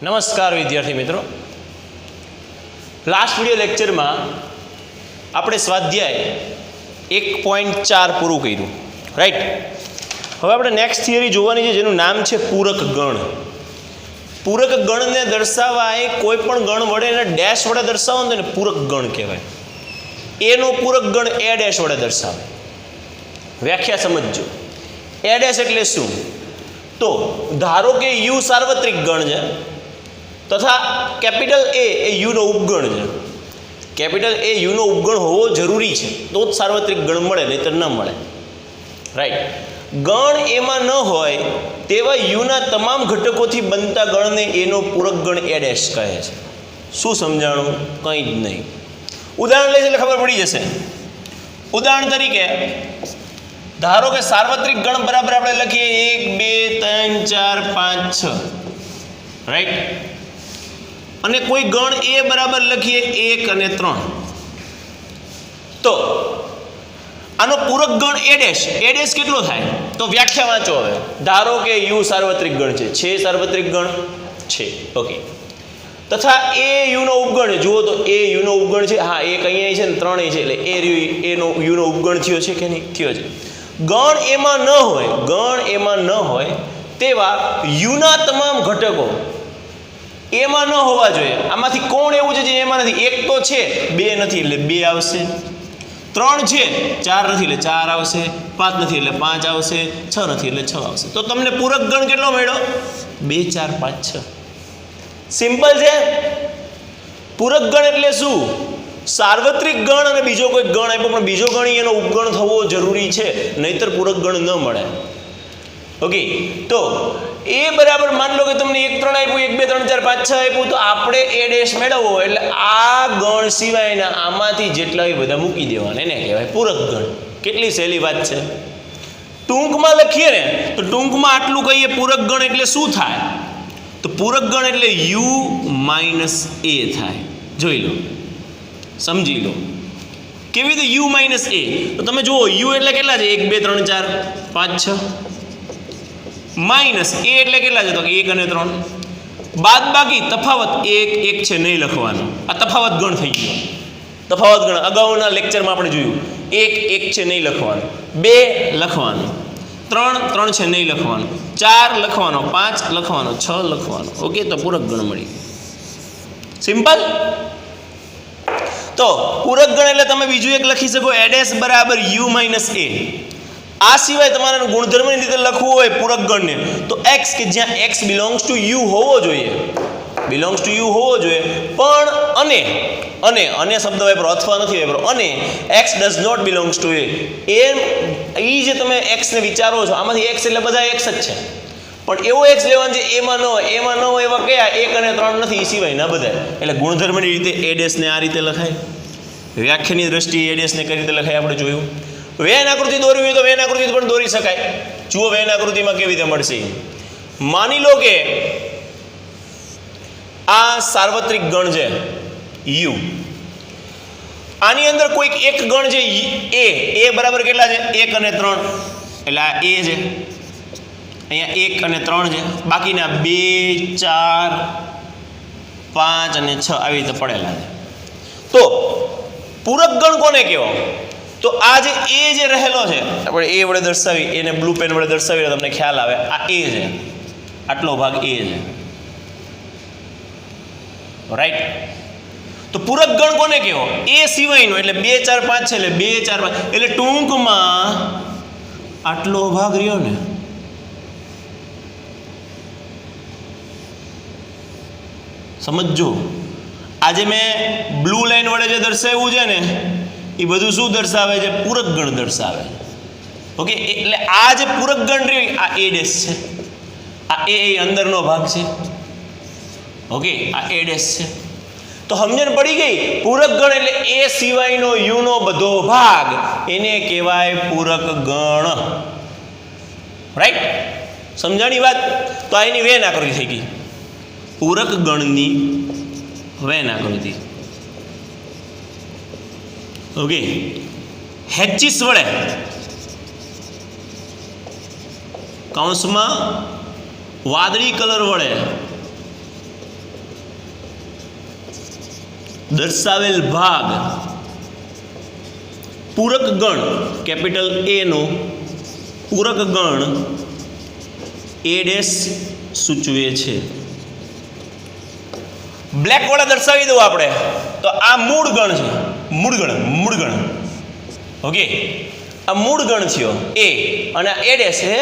નમસ્કાર વિદ્યાર્થી મિત્રો, લાસ્ટ વિડિયો લેક્ચરમાં આપણે સ્વાધ્યાય 1.4 પૂરું કર્યું, રાઈટ? હવે આપણે નેક્સ્ટ થિયરી જોવાની છે જેનું નામ છે પૂરક ગણ. પૂરક ગણને દર્શાવવા એ કોઈ પણ ગણ વડે એને ડેશ વડે દર્શાવો ને તેને પૂરક ગણ કહેવાય. એનો પૂરક ગણ એ ડેશ વડે દર્શાવે. વ્યાખ્યા સમજજો. એ ડેશ એટલે શું? તો ધારો કે યુ સાર્વત્રિક ગણ છે તથા કેપિટલ એ યુનો ઉપગણ છે. કેપિટલ એ યુનો ઉપગણ હોવો જરૂરી છે તો જ સાર્વત્રિક ગણ મળે, નહીંતર ન મળે, રાઈટ? ગણ એમાં ન હોય તેવા યુના તમામ ઘટકોથી બનતા ગણને એનો પૂરક ગણ એ ડેશ કહે છે. શું સમજાણું? કંઈ જ નહીં. ઉદાહરણ લઈશ એટલે ખબર પડી જશે. ઉદાહરણ તરીકે ધારો કે સાર્વત્રિક ગણ બરાબર આપણે લખીએ 1 2 3 4 5 6, રાઈટ? અને કોઈ ગણ એ બરાબર લખીએ 1 અને 3. તો આનો પૂરક ગણ એ ડેશ કેટલો થાય? તો વ્યાખ્યા વાંચો. હવે ધારો કે યુ સાર્વત્રિક ગણ છે સાર્વત્રિક ગણ છે, ઓકે. તથા એ યુનો ઉપગણ, જુઓ તો એ યુનો ઉપગણ છે. હા, એક અહીંયા છે ને 3 છે, એટલે એનો યુનો ઉપગણ થયો છે કે નહીં? થયો છે. ગણ એમાં ન હોય તેવા યુના તમામ ઘટકો એમાં ન હોવા જોઈએ. આમાંથી કોણ એવું છે જે એમાં નથી? એક તો છે, 2 નથી એટલે 2 આવશે, 3 છે, 4 નથી એટલે 4 આવશે, 5 નથી એટલે 5 આવશે, 6 નથી એટલે 6 આવશે. તો તમને પૂરક ગણ કેટલો મળ્યો? 2 4 5 6. સિમ્પલ છે. પૂરક ગણ એટલે શું? સાર્વત્રિક ગણ અને બીજો કોઈ ગણ આપ્યો પણ બીજો ગણ એનો ઉપગણ થવો જરૂરી છે, નહીતર પૂરક ગણ ન મળે. ઓકે, તો એ બરાબર માન લો કે તમને 1 3 આપ્યું, 1 2 3 4 5 6 આપ્યું, તો આપણે એ ડેશ મેળવવો એટલે આ ગણ સિવાયના આમાંથી જેટલા હોય બધા મૂકી દેવાના, એને કહેવાય પૂરક ગણ. કેટલી સહેલી વાત છે. ટૂંકમાં લખીએ ને તો ટૂંકમાં આટલું કહીએ, પૂરક ગણ એટલે શું થાય? તો પૂરક ગણ એટલે યુ માઇનસ એ થાય. જોઈ લો, સમજી લો. કેવી રીતે યુ માઇનસ એ? તો તમે જુઓ, યુ એટલે કેટલા છે? 1 2 3 4 5 6. માઇનસ એ એટલે કેટલા છે? તો 1 અને 3. બાદ બાકી તફાવત 1 1 છે, નહીં લખવાનો. આ તફાવત ગણ થઈ ગયો. તફાવત ગણ અગાઉના લેક્ચરમાં આપણે જોયું. 1 1 છે, નહીં લખવાનું. 2 લખવાનું. 3 3 છે, નહીં લખવાનું. 4 લખવાનો. 5 લખવાનો. 6 લખવાનો. ઓકે, તો પૂરક ગણ મળી. સિમ્પલ. તો પૂરક ગણ એટલે તમે બીજું એક લખી શકો, એ ડેશ બરાબર યુ માઇનસ એ. આ સિવાય તમારે ગુણધર્મની રીતે લખવું હોય પૂરક ગણને તો એક્સ, કે જ્યાં એક્સ બિલોંગ્સ ટુ યુ હોવો જોઈએ, પણ અને શબ્દ વાપરો, અથવા નથી વાપરો. અને x does not belongs to A જે તમે એક્સને વિચારો છો, આમાંથી એક્સ એટલે બધા એક્સ જ છે, પણ એવો એક્સ લેવાનો છે એમાં ન હોય એવા કયા? 1 અને 3 નથી, એ સિવાય ના બધા. એટલે ગુણધર્મની રીતે એ ડેશને આ રીતે લખાય. વ્યાખ્યાની દ્રષ્ટિએ એ ડેશને કઈ રીતે લખાય આપણે જોયું. વેન આકૃતિ દોરવી હોય તો વેન આકૃતિ પણ દોરી શકાય. જુઓ વેન આકૃતિમાં કેવી રીતે મળશે. માની લો કે આ સાર્વત્રિક ગણ છે યુ, આની અંદર કોઈક એક ગણ છે એ બરાબર કેટલા છે? 1 અને 3, એટલે આ એ છે. અહીંયા 1 અને 3 છે, બાકીના 2 4 5 અને 6 આવી રીતે પડેલા છે. તો પૂરક ગણ કોને કહેવો? તો આ જે એ જે રહેલો છે, આપણે એ વડે દર્શાવી, એને બ્લુ પેન વડે દર્શાવીને તમને ખ્યાલ આવે. આ એ છે, આટલો ભાગ એ છે, રાઈટ? તો પૂરક ગણ કોને કહેવો? એ સિવાયનો, એટલે 2 4 5 છે, એટલે 2 4 5, એટલે ટૂંકમાં આટલો ભાગ રહ્યો ને, સમજો. આજે મેં બ્લુ લાઈન વડે જે દર્શાવ્યું છે ને, એ બધું શું દર્શાવે છે? પૂરક ગણ દર્શાવે છે. ઓકે, એટલે આ જે પૂરક ગણ રહ્યો આ એ ડેશ છે, આ એ અંદરનો ભાગ છે. ઓકે, આ એ ડેશ છે. તો સમજણ પડી ગઈ? પૂરક ગણ એટલે એ સિવાયનો યુનો બધો ભાગ, એને કહેવાય પૂરક ગણ, રાઈટ? સમજાણી વાત? તો આ એની વેન આકૃતિ થઈ ગઈ. પૂરક ગણની વેન આકૃતિ. ઓકે, હેચિસ વડે કૌંસમાં વાદળી કલર વડે દર્શાવેલ ભાગ પૂરક ગણ કેપિટલ એ નો પૂરક ગણ એ ડેશ સૂચવે છે. બ્લેક વડે દર્શાવી દઉં આપણે તો આ મૂળ ગણ છે. મૂળ ગણ ઓકે, આ મૂળ ગણ થયો એ, અને એ ડેશ એ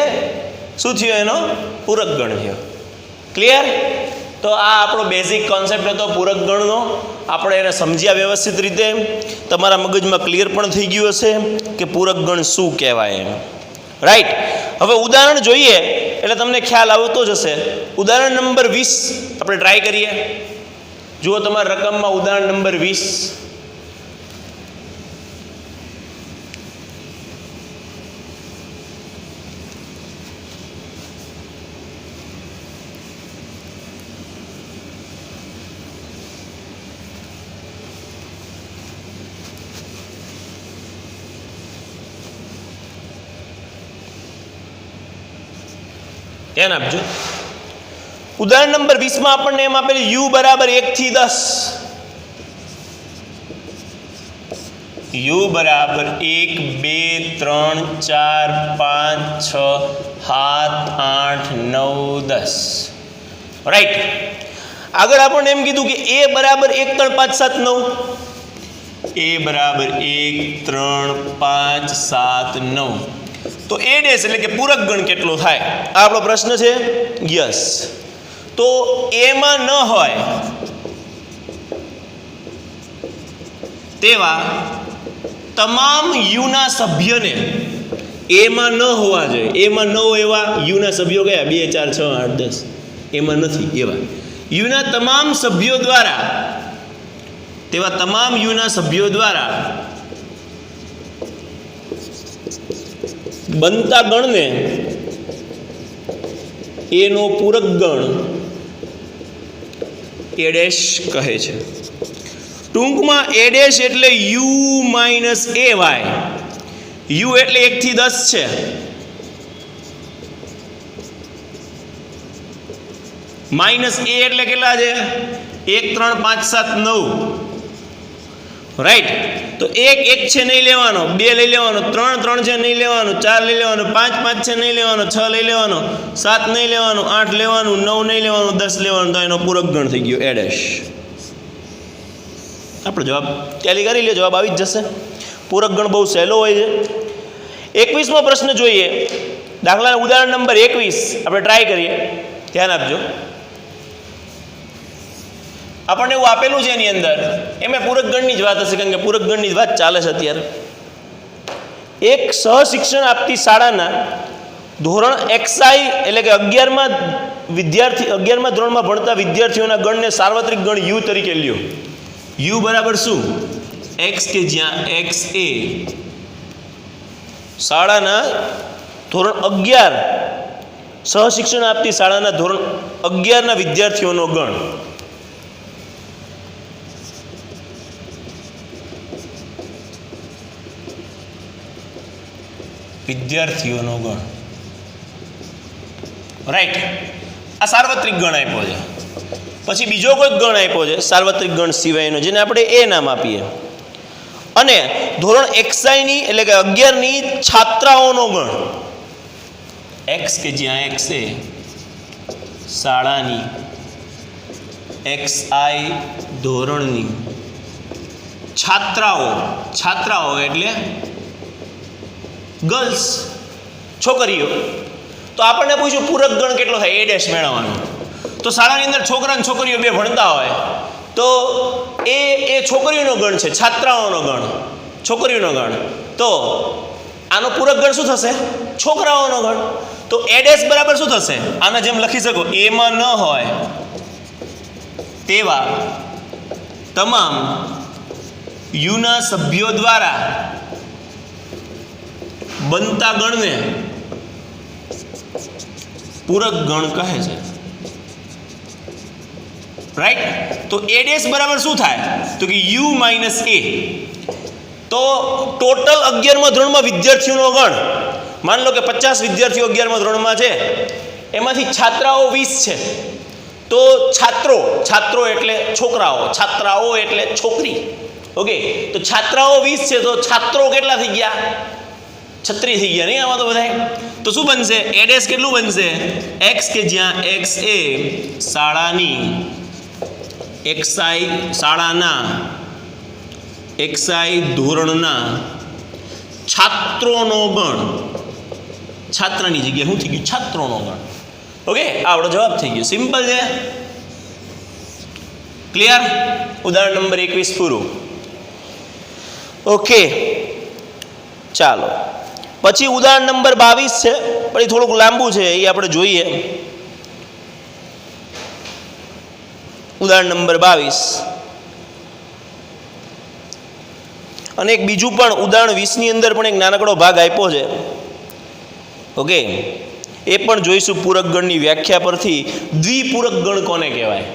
શું થયો? એનો પૂરક ગણ થયો. ક્લિયર? તો આ આપણો બેઝિક કોન્સેપ્ટ હતો પૂરક ગણનો. આપણે એને સમજ્યા વ્યવસ્થિત રીતે. તમારા મગજમાં ક્લિયર પણ થઈ ગયું હશે કે પૂરક ગણ શું કહેવાય એમ. રાઈટ. હવે ઉદાહરણ જોઈએ એટલે તમને ખ્યાલ આવતો જ હશે. ઉદાહરણ નંબર 20 આપણે ટ્રાય કરીએ. જુઓ તમારા રકમમાં ઉદાહરણ નંબર 20. ધ્યાન આપજો. ઉદાહરણ નંબર 20 માં આપણને એમ આપેલું u બરાબર 1 થી 10. u બરાબર 1 2 3 4 5 6 7 8 9 10. રાઈટ. આગળ આપણને એમ કીધું કે a બરાબર 1 3 5 7 9. a બરાબર 1 3 5 7 9. તો એ ડેશ એટલે કે પૂરક ગણ કેટલો થાય આ આપણો પ્રશ્ન છે. યસ. તો એમાં ન હોય તેવા તમામ યુના સભ્યને એમાં ન હોવા જોઈએ. એમાં ન હોય એવા યુના સભ્યો કયા? 2 4 6 8 10. એમાં નથી એવા યુના તમામ સભ્યો દ્વારા, તેવા તમામ યુના સભ્યો દ્વારા બનતા ગણને એનો પૂરક ગણ એ ડેશ કહે છે. ટૂંકમાં એ ડેશ એટલે યુ માઇનસ એ વાય. યુ એટલે 1 થી 10 છે. માઇનસ એ એટલે કેટલા છે? 1 3 5 7 9. રાઈટ. તો 1 1 છે નહીં લેવાનો, 2 લઈ લેવાનો, 3 3 છે નહીં લેવાનો, 4 લઈ લેવાનો, 5 5 છે નહીં લેવાનો, 6 લઈ લેવાનો, 7 નહીં લેવાનું, 8 લેવાનું, 9 નહીં લેવાનું, 10 લેવાનું. તો એનો પૂરક ગણ થઈ ગયો એ ડેશ. આપણો જવાબ ટેલી કરી લ્યો, જવાબ આવી જ જશે. પૂરક ગણ બહુ સહેલો હોય છે. 21મો પ્રશ્ન જોઈએ. દાખલા ઉદાહરણ નંબર 21 આપણે ટ્રાય કરીએ. ધ્યાન આપજો. આપણને એવું આપેલું છે એની અંદર, એમાં પૂરક ગણની જ વાત હશે કારણ કે પૂરક ગણની જ વાત ચાલે છે અત્યારે. એક સહશિક્ષણ આપતી શાળાના ધોરણ XI એટલે કે 11મા ધોરણમાં ભણતા વિદ્યાર્થીઓના ગણને સાર્વત્રિક ગણ U તરીકે લ્યો. U બરાબર શું? X કે જ્યાં X એ શાળાના ધોરણ 11 સહશિક્ષણ આપતી શાળાના ધોરણ 11ના વિદ્યાર્થીઓનો ગણ. વિદ્યાર્થીઓનો ગણ. રાઈટ. આ સાર્વત્રિક ગણ આપ્યો છે. પછી બીજો કોઈ ગણ આપ્યો છે સાર્વત્રિક ગણ સિવાયનો, જેને આપણે એ નામ આપીએ. અને ધોરણ XI ની એટલે કે 11ની છાત્રાઓનો ગણ. X કે જ્યાં X એ શાળાની XI ધોરણની છાત્રાઓ એટલે ગર્લ્સ, છોકરીઓ. તો આપણને પૂછ્યું પૂરક ગણ કેટલો થાય? એ ડેશ મેળવવાનો. તો શાળાની અંદર છોકરા અને છોકરીઓ બે ભણતા હોય તો એ છોકરીઓનો ગણ છે, છાત્રાઓનો ગણ, છોકરીઓનો ગણ. તો આનો પૂરક ગણ શું થશે? છોકરાઓનો ગણ. તો એ ડેશ બરાબર શું થશે? આના જેમ લખી શકો, એમાં ન હોય તેવા તમામ યુના સભ્યો દ્વારા બનતા ગણને પૂરક ગણ કહે છે. રાઈટ. તો એ ડેશ બરાબર શું થાય? તો કે U માઇનસ એ. તો ટોટલ 11મા ધોરણમાં વિદ્યાર્થીઓનો ગણ, માન લો કે 50 વિદ્યાર્થીઓ 11મા ધોરણમાં છે, એમાંથી છાત્રાઓ 20 છે. તો તો છાત્રો એટલે છોકરાઓ, છાત્રાઓ એટલે છોકરી. ઓકે, તો છાત્રાઓ 20 છે તો છાત્રો કેટલા થઈ ગયા? 36 થઈ ગયા નહીં આમાં તો બધા. તો શું બનશે? એડેસ કેટલું બનશે? x કે જ્યાં x એ શાળાની શાળાના xi ધોરણના છાત્રોનો ગણ. છાત્રની જગ્યાએ શું થઈ ગયું? છાત્રોનો ગણ. ઓકે, આપણો જવાબ થઈ ગયો. સિમ્પલ છે. ક્લિયર? ઉદાહરણ નંબર 21 પૂરું. ઓકે, ચાલો પછી ઉદાહરણ નંબર 22 છે, પણ એ થોડુંક લાંબુ છે, એ આપણે જોઈએ. ઉદાહરણ નંબર 22 અને એક બીજું પણ ઉદાહરણ 20 ની અંદર પણ એક નાનકડો ભાગ આપ્યો છે. ઓકે, એ પણ જોઈશું. પૂરક ગણની વ્યાખ્યા પરથી દ્વિપૂરક ગણ કોને કહેવાય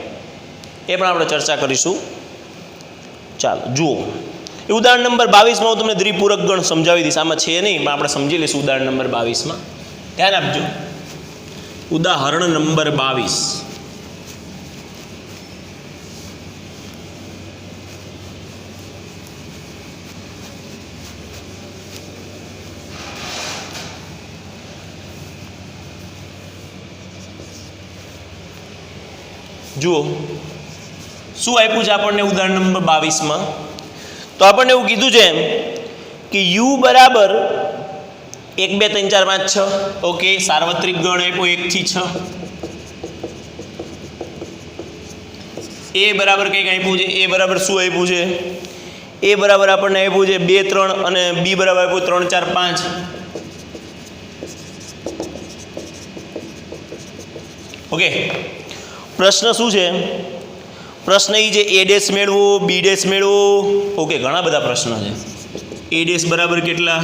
એ પણ આપણે ચર્ચા કરીશું. ચાલો જુઓ, એ ઉદાહરણ નંબર 22 હું તમને દ્વિપૂરક ગણ સમજાવી દઈશ. આમાં છે નહીં, પણ આપણે સમજી લઈશું ઉદાહરણ નંબર 22 ધ્યાન આપજો. ઉદાહરણ નંબર 22. જુઓ શું આપ્યું છે આપણને ઉદાહરણ નંબર 22. તો આપણને એવું કીધું છે કે u બરાબર 1 2 3 4 5 6. ઓકે, સાર્વત્રિક ગણ આપ્યો 1 થી 6. a બરાબર કંઈક આપ્યું છે. a બરાબર શું આપ્યું છે? a બરાબર આપણને આપ્યું છે 2 3 અને b બરાબર આપ્યું 3 4 5. ઓકે, પ્રશ્ન શું છે? પ્રશ્ન એ છે a ડેશ મેળવો, b ડેશ મેળવો. ઓકે, ઘણા બધા પ્રશ્નો છે. a ડેશ બરાબર કેટલા,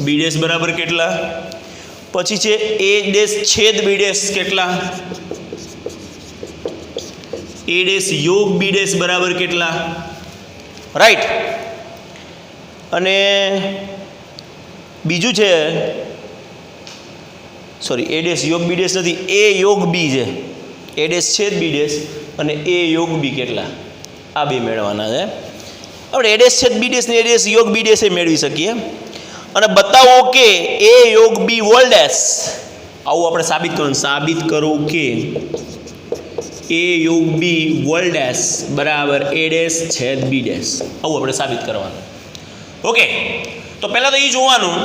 b ડેશ બરાબર કેટલા, પછી છે a ડેશ છેદ b ડેશ કેટલા, a ડેશ યોગ b ડેશ બરાબર કેટલા. રાઈટ. અને બીજું છે, સોરી, a ડેશ યોગ b ડેશ નથી, a યોગ b છે. a ડેશ છેદ b ડેશ અને a યોગ b કેટલા, આ બે મેળવવાના છે. આપણે a ડેશ છેદ b ડેશ ને a ડેશ યોગ b ડેશ એ મેળવી શકીએ. અને બતાવો કે a યોગ b હોલ ડેશ, આવું આપણે સાબિત કરવાનું. સાબિત કરો કે a યોગ b હોલ ડેશ બરાબર a ડેશ છેદ b ડેશ, આવું આપણે સાબિત કરવાનું. ઓકે, તો પહેલાં તો એ જોવાનું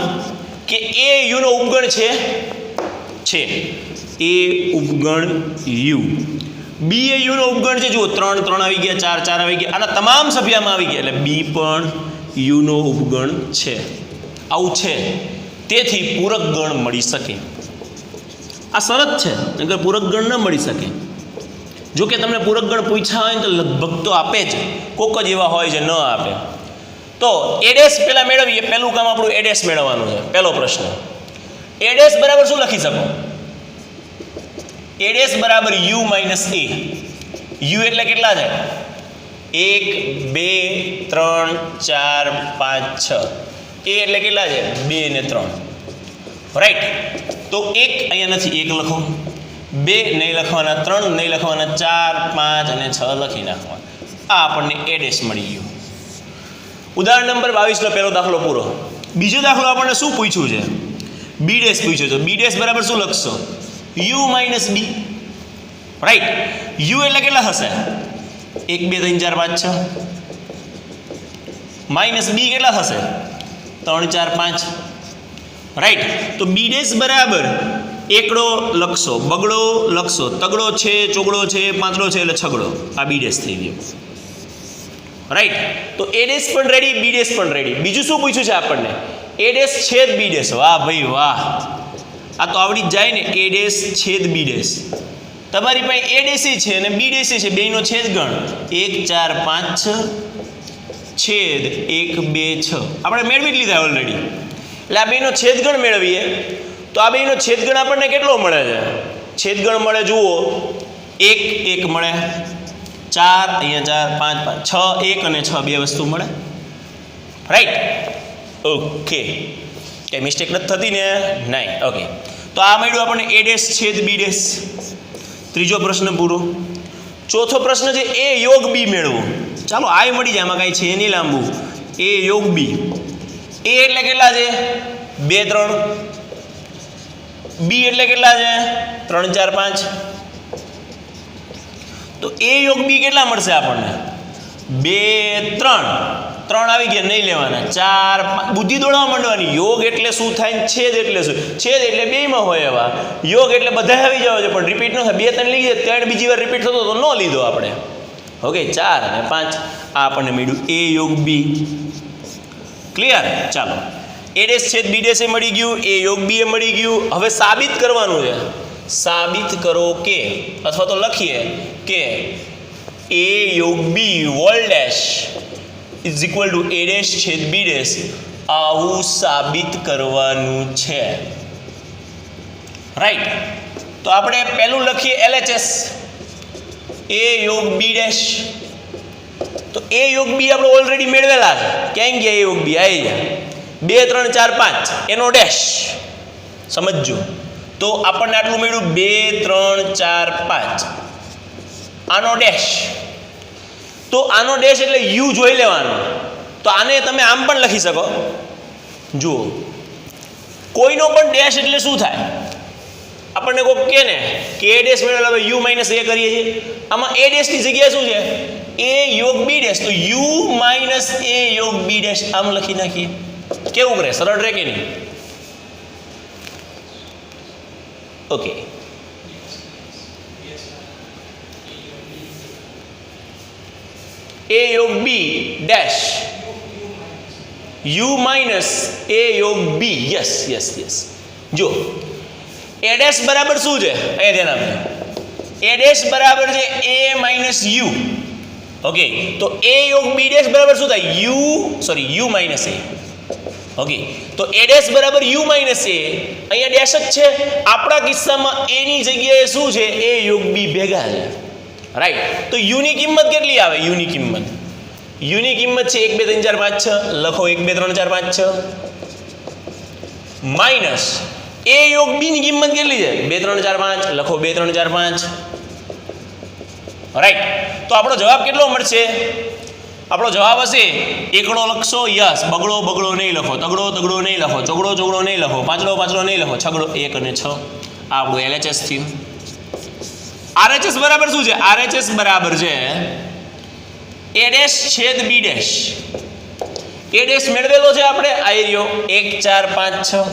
કે a u નો ઉપગણ છે. a ઉપગણ u, b A u નો ઉપગણ છે. જુઓ 3 3 આવી ગયા, 4 4 આવી ગયા, આના તમામ સભ્યમાં આવી ગયા, એટલે b પણ u નો ઉપગણ છે. આવું છે, તેથી પૂરક ગણ મળી શકે. આ શરત છે, નહીંતર પૂરક ગણ ન મળી શકે. જો કે તમને પૂરક ગણ પૂછ્યા હોય તો લગભગ તો આપે જ, કોક જ એવા હોય જે ન આપે. તો a ડેશ પહેલાં મેળવીએ. પહેલું કામ આપણું a ડેશ મેળવવાનું છે. પહેલો પ્રશ્ન, a ડેશ બરાબર શું લખી શકો? a ડેશ બરાબર u માઇનસ a. u એટલે કેટલા છે? 1 2 3 4 5 6. a એટલે કેટલા છે? 2 ને 3. રાઈટ. તો 1 અહીંયા નથી, 1 લખો. 2 નહીં લખવાના, 3 નહીં લખવાના, 4 5 અને 6 લખી નાખવાના. આ આપણને a ડેશ મળી ગયું. ઉદાહરણ નંબર 22 નો પહેલો દાખલો પૂરો. બીજો દાખલો આપણને શું પૂછ્યું છે? b ડેશ પૂછ્યું છે. b ડેશ બરાબર શું લખશો? u minus b. Right. u એટલે કેટલા થશે? 1 2 3 4 5 6. માઇનસ b કેટલા થશે? 3 4 5. રાઈટ. તો b ડેશ બરાબર એકડો લખશો, બગડો લખશો, તગડો છે, ચોગડો છે, પાંચડો છે એટલે છગડો. આ b ડેશ થઈ ગયો. રાઈટ. તો a ડેશ પણ રેડી, b ડેશ પણ રેડી. બીજું શું પૂછ્યું છે આપણને? a ડેશ છેદ b ડેશ. વાહ ભાઈ વાહ, આ તો આવડી જ જાય ને. a ડેશ છેદ b ડેશ. તમારી પાસે a ડેશ છે અને b ડેશ છે, બેયનો છેદ ગણ 1 4 5 6 છેદ 1 2 6 આપણે મેળવી જ લીધા ઓલરેડી. એટલે આ બેયનો છેદગણ મેળવીએ તો આ બેયનો છેદગણ આપણને કેટલો મળે છે? છેદગણ મળે, જુઓ 1 1 મળે, 4 અહીંયા 4 5 5 6 1 અને 6 બે વસ્તુ મળે. રાઈટ. ઓકે, કઈ મિસ્ટેક નથી થતી ને? નહીં. ઓકે, તો આ મળ્યું આપણને a ડેશ છેદ b ડેશ. ત્રીજો પ્રશ્ન પૂરો. ચોથો પ્રશ્ન છે એ યોગ બી મેળવો. ચાલો આય મળી જાય, આમાં કાંઈ છે નહીં લાંબુ. એ યોગ બી, એ એટલે કેટલા છે 2 3, બી એટલે કેટલા છે 3 4 5. તો એ યોગ બી કેટલા મળશે આપણને 2 3, 3 આવી ગયા નહીં લેવાના, 4 5. બુદ્ધિ દોડવા માંડવાની. યોગ એટલે શું થાય, છેદ એટલે શું, છેદ એટલે બેમાં હોય એવા, યોગ એટલે બધા આવી જાવ છે પણ રિપીટ ન થાય. 2 3 લઈ જાય, 3 બીજી વાર રિપીટ થતો તો ન લીધો આપણે. ઓકે 4 અને 5 આ આપણને મળ્યું એ યોગ બી. ક્લિયર? ચાલો એ ડેશ છેદ બી ડેશ એ મળી ગયું, એ યોગ બી એ મળી ગયું. હવે સાબિત કરવાનું છે. સાબિત કરો કે, અથવા તો લખીએ કે એ યોગ B whole dash is equal to A dash છેદ બી ડેશ. આવું સાબિત કરવાનું છે. રાઈટ? તો આપણે પહેલું લખીએ LHS, એ યોગ બી ડેશ. તો એ યોગ બી આપણે ઓલરેડી મેળવેલા છે. ક્યાં ગયા એ યોગ બી? આવી ગયા 2 3 4 5 એનો ડેશ. સમજજો. તો આપણને આટલું મળ્યું 2 3 4 5 આનો ડેશ. તો આનો ડેશ એટલે યુ જોઈ લેવાનો. તો આને તમે આમ પણ લખી શકો. જુઓ, કોઈનો પણ ડેશ એટલે શું થાય? આપણને કોઈ કહે ને કે એ ડેશ મેળવેલો, હવે યુ માઇનસ એ કરીએ છીએ. આમાં એ ડેશની જગ્યાએ શું છે? એ યોગ બી ડેશ. તો યુ માઇનસ એ યોગ બી ડેશ આમ લખી નાખીએ. કેવું રહે? સરળ રહે કે નહીં? ઓકે. એ યોગ બી ડેશ યુ માઇનસ એ યોગ બી. Yes yes yes. જો એ ડેશ બરાબર શું છે? અહીંયા ધ્યાન આપજો. એ ડેશ બરાબર છે એ માઇનસ યુ. ઓકે. તો એ યોગ બી ડેશ બરાબર શું થાય? યુ માઇનસ એ. ઓકે. તો એ ડેશ બરાબર યુ માઇનસ એ. અહીંયા ડેશ જ છે. આપણા કિસ્સામાં એની જગ્યાએ શું છે? એ યોગ બી ભેગા છે. રાઈટ? તો યુની કિંમત કેટલી આવે? યુની કિંમત છે 1 2 3 4 5 6. લખો 1 2 3 4 5 6 માઇનસ એ યોગ બી ની કિંમત કેટલી છે? 2 3 4 5. લખો 2 3 4 5. રાઈટ? તો આપણો જવાબ કેટલો મળશે? આપણો જવાબ હશે એકડો લખશો, યસ. બગડો નહીં લખો, તગડો નહીં લખો, ચોગડો નહીં લખો, પાંચડો નહીં લખો, છગડો 1 અને 6. આ આપણું LHS થયું. RHS બરાબર શું છે? RHS બરાબર છે એ ડેશ છેદ બી ડેશ. એ ડેશ મેળવેલો છે આપણે, આ રહ્યો 1 4 5 6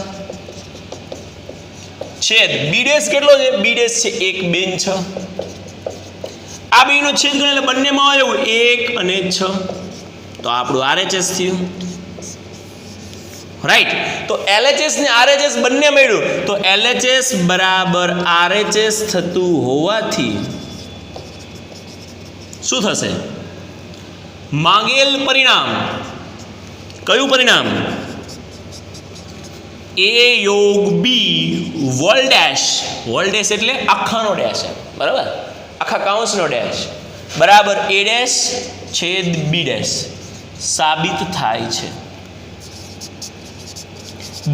છેદ બી ડેશ કેટલો છે? બી ડેશ છે 1 2 6. આ બેનો છેદ ગણ એટલે બંનેમાં આવે એવું 1 અને 6. તો આપણું RHS થયું. રાઈટ? તો LHS ને RHS બંને મળ્યું. તો LHS બરાબર RHS થતું હોવાથી શું થશે? માંગેલ પરિણામ. કયું પરિણામ? એ યોગ B whole dash. Wall dash એટલે આખાનો ડેશ, બરાબર? આખા કાઉન્સનો ડેશ બરાબર એ ડેશ છેદ બી ડેશ સાબિત થાય છે.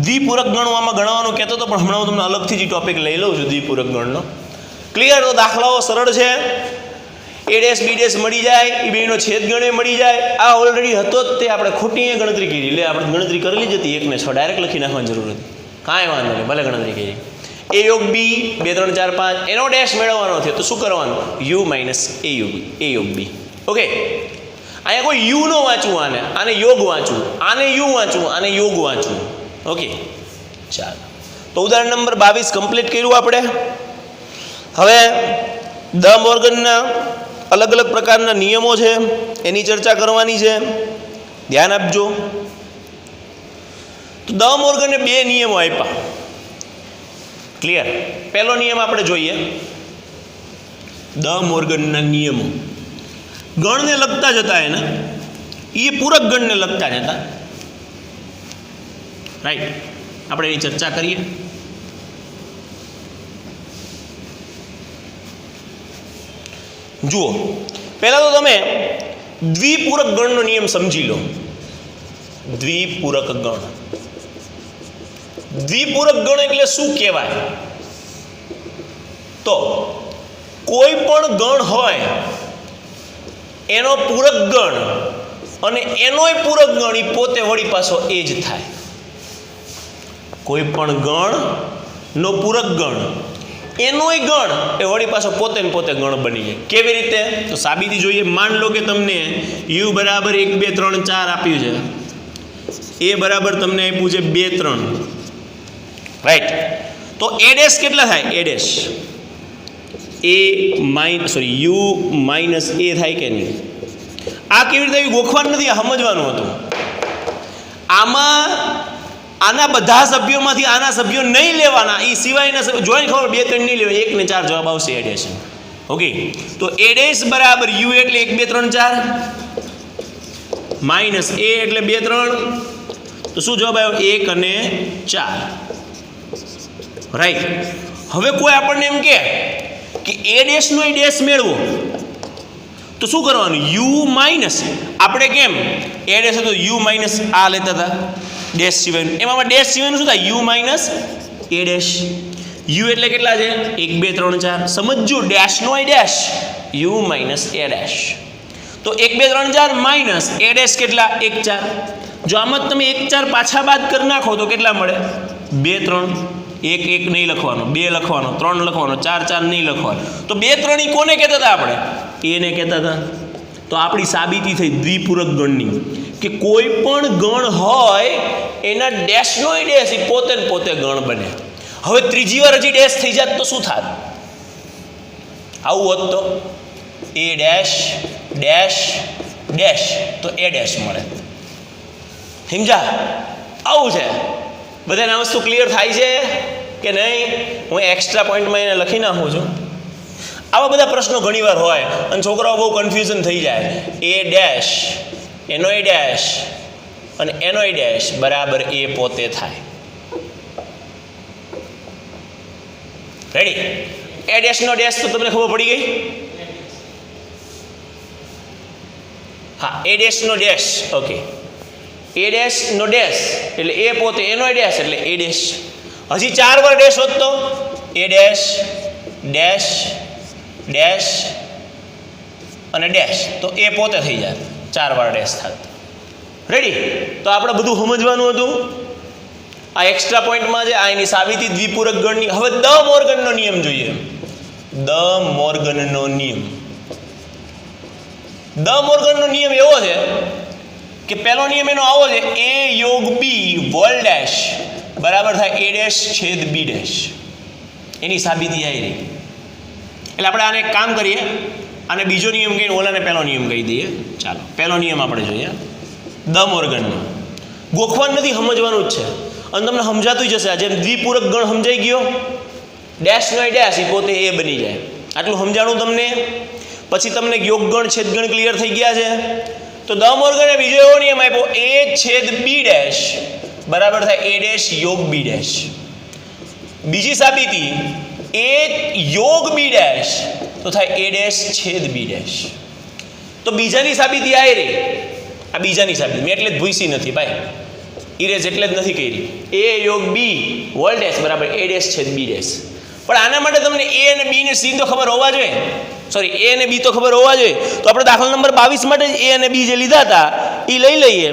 દ્વિપૂરક ગણ આમાં ગણવાનું કહેતો હતો, પણ હમણાં હું તમને અલગથી જ ટોપિક લઈ લઉં છું દ્વિપૂરક ગણનો. ક્લિયર? તો દાખલાઓ સરળ છે. એ ડેશ બી ડેશ મળી જાય, એ બેનો છેદ ગણે મળી જાય. આ ઓલરેડી હતો જ, તે આપણે ખોટી ગણતરી કરી. એટલે આપણે ગણતરી કરેલી જ હતી 1 ને 6. ડાયરેક્ટ લખી નાખવાની જરૂર હતી. કાંઈ વાંધો નહીં, ભલે ગણતરી કરી. એ યોગ બી 2 3 4 5 એનો ડેશ મેળવવાનો છે. તો શું કરવાનું? યુ માઇનસ એ યોગ બી. ઓકે. અહીંયા કોઈ યુ નો વાંચવું, આને યોગ વાંચવું, આને યુ વાંચવું, આને યોગ વાંચવું. ઓકે. ચાલો, તો ઉદાહરણ નંબર 22 કમ્પ્લીટ કર્યું આપણે. હવે દ મોર્ગનના અલગ અલગ પ્રકારના નિયમો છે, એની ચર્ચા કરવાની છે. ધ્યાન આપજો. તો દ મોર્ગને 2 નિયમો આપ્યા. ક્લિયર? પહેલો નિયમ આપણે જોઈએ. દ મોર્ગનના નિયમો ગણને લગતા જ હતા, એના એ પૂરક ગણને લગતા જ હતા. રાઈટ? આપણે એની ચર્ચા કરીએ. જુઓ, પહેલા તો તમે દ્વિપૂરક ગણનો નિયમ સમજી લો. દ્વિપૂરક ગણ. દ્વિપૂરક ગણ એટલે શું કહેવાય? તો કોઈ પણ ગણ હોય એનો પૂરક ગણ અને એનોય પૂરક ગણ એ પોતે વળી પાછો એ જ થાય. કોઈ પણ ગણનો પૂરક ગણ એનોય ગણ એ વળી પાછો પોતે ને પોતે ગણ બની જાય. કેવી રીતે? તો સાબિતી જોઈએ. માન લો કે તમને યુ બરાબર 1 2 3 4 આપ્યું છે, એ બરાબર તમને આપ્યું છે 2 3, રાઈટ? તો એ ડેશ કેટલા થાય? એ ડેશ યુ માઇનસ એ થાય કે નહીં? આ કેવી રીતે આવી ગોખવાનું નથી, આ સમજવાનું હતું. આમાં આના બધા સભ્યોમાંથી આના સભ્યો નહીં લેવાના, એ સિવાયના સભ્યો જોઈને ખબર 2 3 નહીં લેવાના, 1 ને 4 જવાબ આવશે એ ડેશ. ઓકે, તો એ ડેશ બરાબર યુ એટલે 1 2 3 4 માઇનસ એ એટલે 2 3, તો શું જવાબ આવ્યો? 1 અને 4, રાઈટ? હવે કોઈ આપણને એમ કે એ ડેશનો એ ડેશ મેળવો, તો શું કરવાનું? યુ માઇનસ, આપણે કેમ એ ડેશ હતો યુ માઇનસ આ લેતા હતા ડેશ સિવાયનું, એમાં ડેશ સિવાયનું શું થાય? U minus A dash. U એટલે કેટલા છે? 1 2 3 4. સમજો ડેશનો A dash U minus A dash. તો 1 2 3 4 માઇનસ એ ડેશ કેટલા? 1 4. જો આમાં તમે 1 4 પાછા બાદ કરી નાખો તો કેટલા મળે? 2 3. 1 1 નહીં લખવાનો, 2 લખવાનો, 3 લખવાનો, 4 4 નહીં લખવાનો. તો 2 3 ઈ કોને કહેતા હતા આપણે? એને કહેતા હતા. તો આપણી સાબિતી થઈ દ્વિપૂરક ગણની કે કોઈ પણ ગણ હોય એના ડેશનો એ ડેશ એ પોતે ને પોતે ગણ બને. હવે ત્રીજી વાર હજી ડેશ થઈ જાત તો શું થાત? આવું હોત તો એ ડેશ ડેશ ડેશ, તો એ ડેશ મળે. સમજા? આવું છે. બધાને આ વસ્તુ ક્લિયર થાય છે કે નહીં? હું એક્સ્ટ્રા પોઈન્ટમાં એને લખી નાખું છું. આવા બધા પ્રશ્નો ઘણીવાર હોય અને છોકરાઓ બહુ કન્ફ્યુઝન થઈ જાય. એ ડેશ એનો એ ડેશ અને એનો એ ડેશ બરાબર એ પોતે થાય. રેડી? એ ડેશનો ડેશ તો તમને ખબર પડી ગઈ? હા, એ ડેશનો ડેશ. ઓકે, એ ડેશનો ડેશ એટલે એ પોતે, એનો એ ડેશ એટલે એ ડેશ. હજી 4 વાર ડેશ હોત તો એ ડેશ ડેશ ડેશ અને ડેશ, તો એ પોતે થઈ જાય. 4 વાર ડેશ થાત. રેડી? તો આપણે બધું સમજવાનું હતું. આ એક્સ્ટ્રા પોઈન્ટમાં છે, આ એની સાબિતી દ્વિપૂરક ગણની. હવે દ મોર્ગનનો નિયમ જોઈએ. દ મોર્ગનનો નિયમ. દ મોર્ગનનો નિયમ એવો છે કે પહેલો નિયમ એનો આવો છે, એ યોગ બી વોલ ડેશ બરાબર થાય એ ડેશ છેદ બી ડેશ. એની સાબિતી આવી રહી. એટલે આપણે આને એક કામ કરીએ, આને બીજો નિયમ કહીને ઓલાને પહેલો નિયમ કહી દઈએ. ચાલો પહેલો નિયમ આપણે જોઈએ. દ મોર્ગનનો ગોખવાનું નથી, સમજવાનું જ છે. અને તમને સમજાતું જશે. આ જેમ દ્વિપૂરક ગણ સમજાઈ ગયો, ડેશનો એ ડેશ એ પોતે એ બની જાય. આટલું સમજાણું તમને. પછી તમને યોગગણ છેદગણ ક્લિયર થઈ ગયા છે. તો દ મોર્ગને બીજો એવો નિયમ આપ્યો, એ છેદ બી ડેશ બરાબર થાય એ ડેશ યોગ બી ડેશ. બીજી સાબિતી, એ યોગ બી ડેશ તો થાય એ ડેશ છેદ બી ડેશ. તો બીજાની સાબિતી આવી રહી. આ બીજાની સાબિતી મેં એટલે જ ભૂસી નથી ભાઈ, ઇરેજ એટલે જ નથી કરી. એ યોગ બી વોલ ડેશ બરાબર એ ડેશ છેદ બી ડેશ. પણ આના માટે તમને એ અને બી ને સી તો ખબર હોવા જોઈએ. સોરી, એ અને બી તો ખબર હોવા જોઈએ. તો આપણે દાખલા નંબર 22 માટે એ અને બી જે લીધા હતા એ લઈ લઈએ.